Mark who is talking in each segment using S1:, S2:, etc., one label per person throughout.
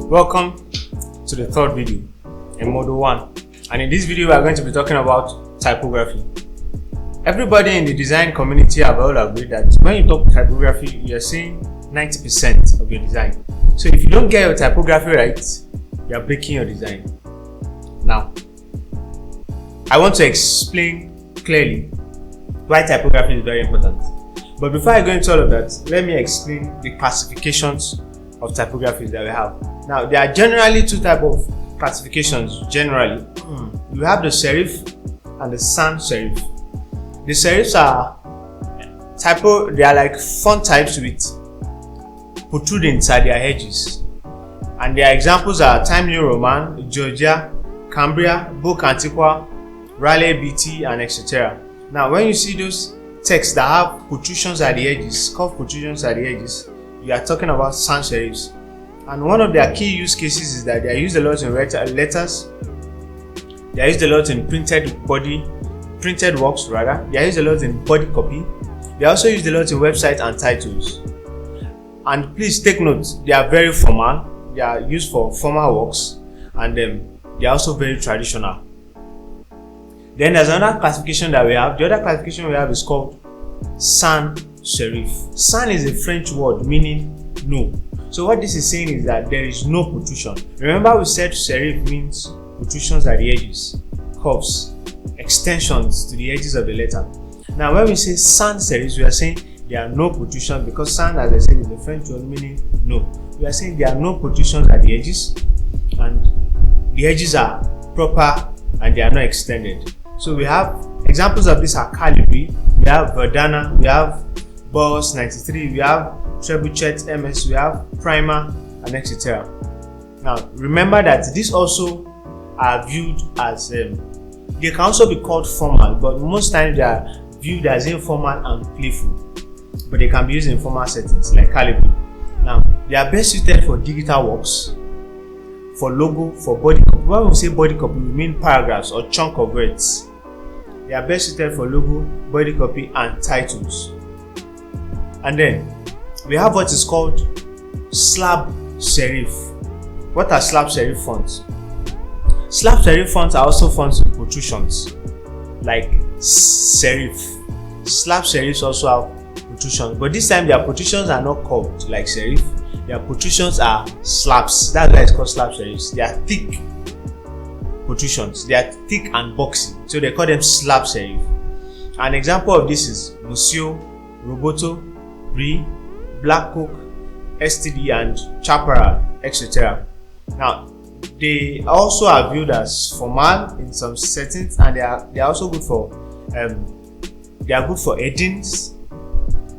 S1: Welcome to the third video in Module 1, and in this video we are going to be talking about typography. Everybody in the design community have all agreed that when you talk typography, you are saying 90% of your design. So if you don't get your typography right, you are breaking your design. Now, I want to explain clearly why typography is very important. But before I go into all of that, let me explain the classifications of typographies that we have. Now, there are generally two types of classifications. Generally, you have the serif and the sans serif. The serifs are they are like font types with protrusions at their edges, and their examples are Time New Roman, Georgia, Cambria, Book Antiqua, Raleigh BT, and etc. Now, when you see those texts that have protrusions at the edges, curved protrusions at the edges, you are talking about sans serifs. And one of their key use cases is that they are used a lot in letters, they are used a lot in printed works rather, they are used a lot in body copy, they are also used a lot in websites and titles. And please take note, they are very formal, they are used for formal works, and they are also very traditional. Then there's another classification that we have. The other classification we have is called sans serif. Sans is a French word meaning no. So what this is saying is that there is no protrusion. Remember, we said serif means protrusions at the edges, curves, extensions to the edges of the letter. Now when we say sans serif, we are saying there are no protrusions, because sans, as I said, is a French word meaning no. We are saying there are no protrusions at the edges, and the edges are proper and they are not extended. So we have examples of this are Calibri, we have Verdana, we have Boss 93, we have Trebuchet MS, we have Primer, and etc. Now remember that these also are viewed as they can also be called formal, but most times they are viewed as informal and playful, but they can be used in formal settings like Calibri. Now they are best suited for digital works, for logo, for body copy. When we say body copy, we mean paragraphs or chunk of words. They are best suited for logo, body copy, and titles. And then we have what is called slab serif. What are slab serif fonts? Slab serif fonts are also fonts with protrusions, like serif. Slab serifs also have protrusions, but this time their protrusions are not curved like serif. Their protrusions are slabs. That's why it's called slab serifs. They are thick protrusions. They are thick and boxy, so they call them slab serif. An example of this is Museo, Roboto, Brie, Black Cook, STD, and Chaparral, etc. Now, they also are viewed as formal in some settings, and they are also good for headings.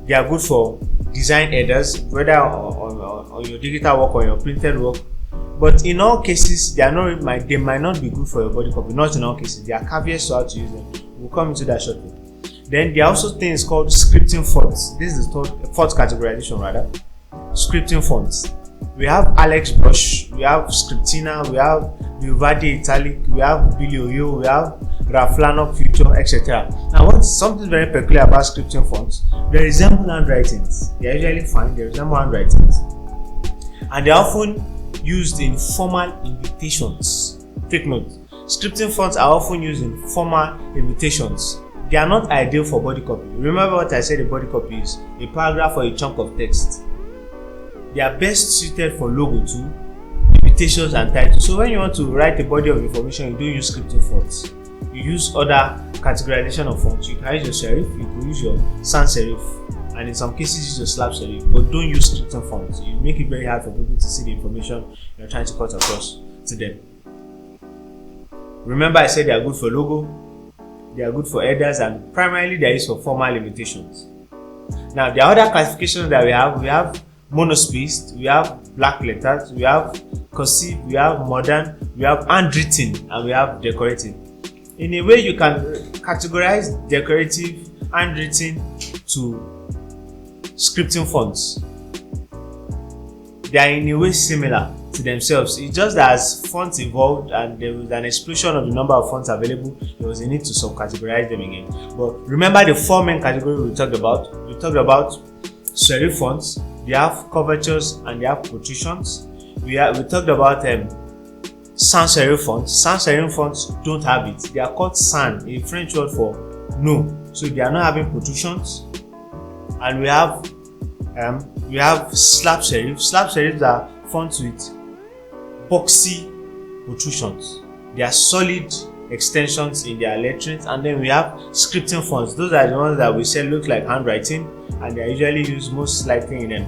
S1: They are good for design headers, whether on your digital work or your printed work. But in all cases, they might not be good for your body copy. Not in all cases. There are caveats to how to use them. We'll come into that shortly. Then there are also things called scripting fonts. This is the fourth categorization rather. Scripting fonts. We have Alex Brush, we have Scriptina, we have Vivade Italic, we have Bilioyo, we have Raflano Future, etc. Now, what's something very peculiar about scripting fonts? They resemble handwritings. They are usually fine. They resemble handwritings, and they are often used in formal invitations. Take note. Scripting fonts are often used in formal invitations. They are not ideal for body copy. Remember what I said, a body copy is a paragraph or a chunk of text. They are best suited for logo too, invitations, and titles. So when you want to write a body of information, you don't use scripting fonts. You use other categorization of fonts. You can use your serif, you can use your sans serif, and in some cases use your slab serif, but don't use scripting fonts. You make it very hard for people to see the information you're trying to cut across to them. Remember I said they are good for logo, they are good for headers, and primarily they are used for formal invitations. Now the other classifications that we have monospaced, we have black letters, we have cursive, we have modern, we have handwritten, and we have decorative. In a way, you can categorize decorative, handwritten to scripting fonts. They are in a way similar to themselves. It's just that as fonts evolved and there was an explosion of the number of fonts available, there was a need to sub-categorize them again. But remember the four main categories we talked about. We talked about serif fonts. They have curvatures and they have protrusions. we talked about sans serif fonts. Sans serif fonts don't have it. They are called sans, a French word for no. So they are not having protrusions. And we have slab serif. Slab serifs are fonts with boxy protrusions. They are solid extensions in their letterings. And then we have scripting fonts. Those are the ones that we say look like handwriting, and they are usually used most likely in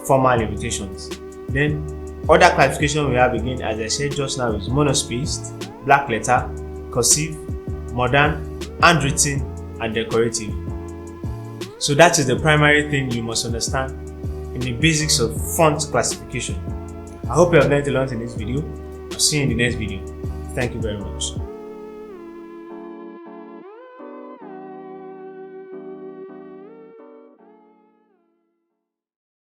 S1: formal invitations. Then other classification we have, again, as I said just now, is monospaced, black letter, cursive, modern, handwritten, and decorative. So that is the primary thing you must understand in the basics of font classification. I hope you have learned a lot in this video. I'll see you in the next video. Thank you very much.